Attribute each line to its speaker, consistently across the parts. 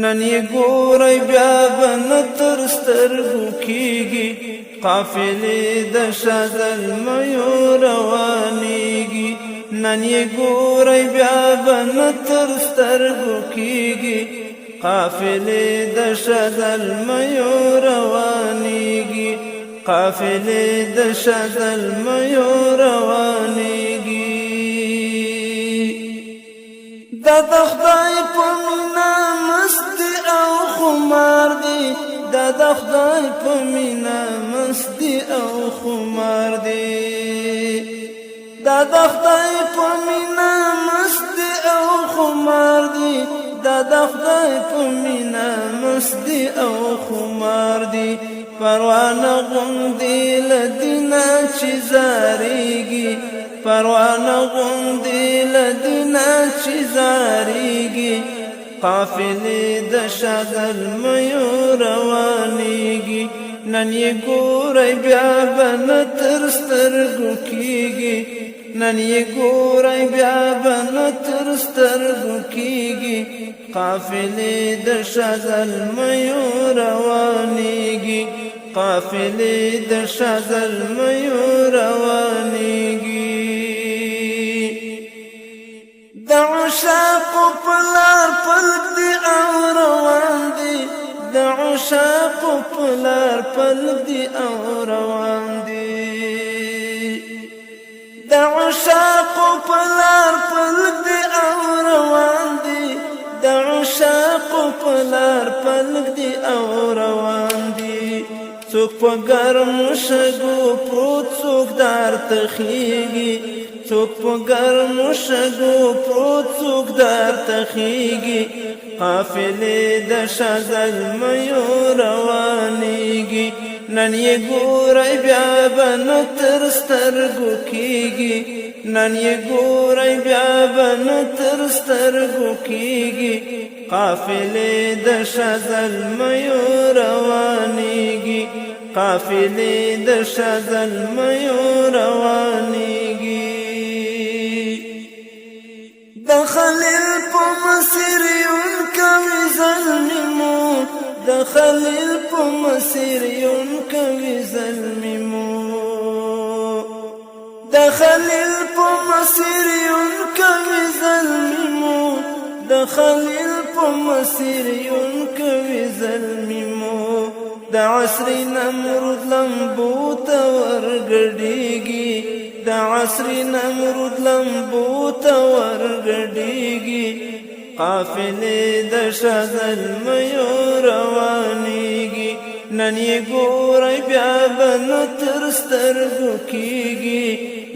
Speaker 1: نن یې ګورئ بیا به نه تر سترګو کېږي قافلې د شاه زلمیو روانېږي نن یې ګورئ بیا به نه تر سترګو کېږي قافلې د شاه زلمیو روانېږي قافلې د شاه زلمیو روانېږي دا د خدای په مینه مست او خمار دی دا د خدای په مینه مست او خمار دی دا د خدای په مینه مست او خمار دی دا د خدای په مینه مست او خمار دی پروانه غوندې له دینه چې زارېږي پروانه غوندې له دینه چې زارېږي قافلې د شاه زلمیو روانېږي نن یې ګورئ بیا به نه تر سترګو کېږي نن یې ګورئ بیا به نه تر سترګو کېږي قافلې د شاه زلمیو روانېږي قافلې د شاه زلمیو روانېږي د عشاقو په لار پلک دي او روان دي د عشاقو په لار پلک دي او روان دي د عشاقو په لار پلک دي او روان دي د عشاقو په لار پلک دي او روان دي څوک په ګرمو شګو پروت څوک درته خیږي څوک په ګرمو شګو پروت څوک درته خیږي قافلې د شاه زلمیو روانېږي نن یې ګورئ بیا به نه تر سترګو کېږي نن یې ګورئ بیا به نه تر سترګو کېږي قافلې د شاه زلمیو روانېږي قافلې د شاه زلمیو روانېږي د خلیل په مسیر یون کوي زلمی مو د خلیل په مسیر یون کوي زلمی مو د خلیل په مسیر یون کوي زلمی مو د خلیل په مسیر یون کوي زلمی مو د عصري نمرود لمبو ته ورګډېږي د عصري نمرود لمبو ته ورګډېږي قافلې د شاه زلمیو روانېږي نن یې ګورئ بیا به نه تر سترګو کېږي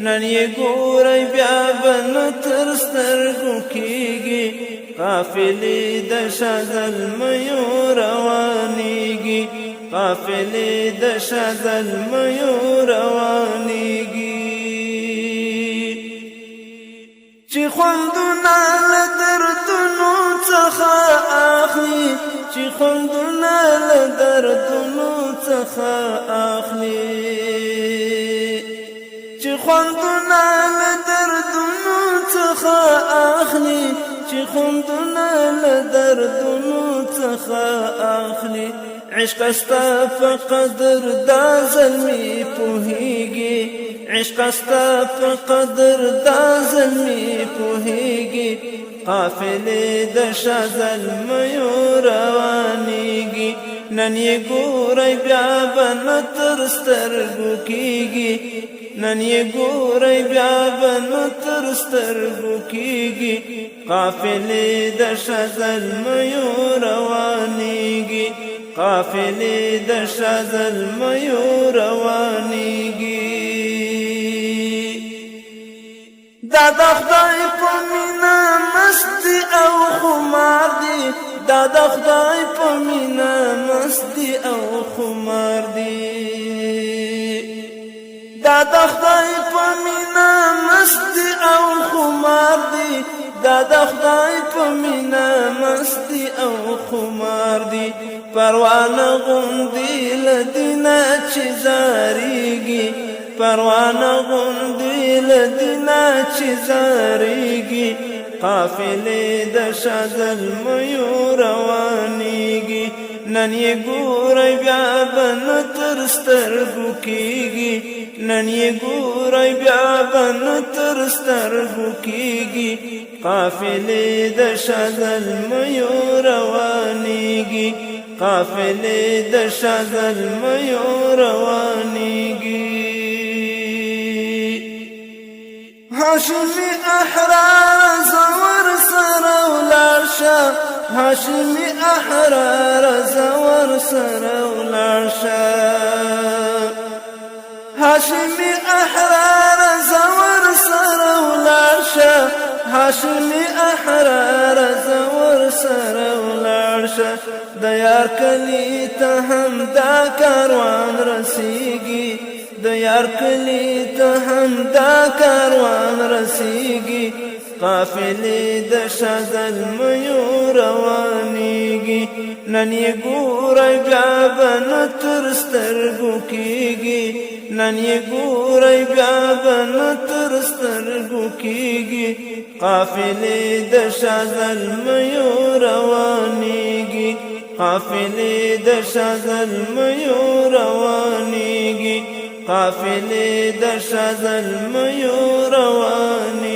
Speaker 1: نن یې ګورئ بیا به نه تر سترګو کېږي قافلې د شاه زلمیو روانېږي قافلې د شاه زلمیو روانېږي چې خوندونه له دردونو څخه اخلي چې خوندونه له دردونو څخه اخلي چې خوندونه له دردونو څخه اخلي چې خوندونه له دردونو څخه اخلي عشق استا په قدر دا زلمی پوهیږي عشق استا په قدر دا زلمی پوهیږي قافلې د شاه زلمیو روانېږي نن یې ګورئ بیا به نه تر سترګو کېږي نن یې ګورئ بیا به نه تر سترګو کېږي قافلې د شاه زلمیو روانېږي قافلې د شاه زلمیو روانېږي دا د خدای په مینه مست او خمار دی دا د خدای په مینه مست او خمار دی دا د خدای په مینه مست او خمار دی دا د خدای په مینه مست او خمار دی پروانه غوندې له دینه چې زارېږي پروانه غوندې له دینه چې زارېږي قافلې د شاه زلمیو روان نن یې ګورئ بیا به نه تر سترګو کېږي نن یې ګورئ بیا به نه تر سترګو کېږي قافلې د شاه زلمیو روانېږي قافلې د شاه زلمیو روانېږي هاشمي احرار زور سره ولاړ شه هاشمي احرار زور سره ولاړ شه هاشمي احرار زور سره ولاړ شه هاشمي احرار زور سره ولاړ شه د یار کلی ته هم دا کاروان رسیږي د یار کلی ته هم دا کاروان رسیږي قافلې د شاه زلمیو روانېږي نن یې ګورئ بیا به نه تر سترګو کېږي نن یې ګورئ بیا به نه تر سترګو کېږي قافلې د شاه زلمیو روانېږي قافلې د شاه زلمیو روانېږي قافلې د شاه زلمیو روانېږي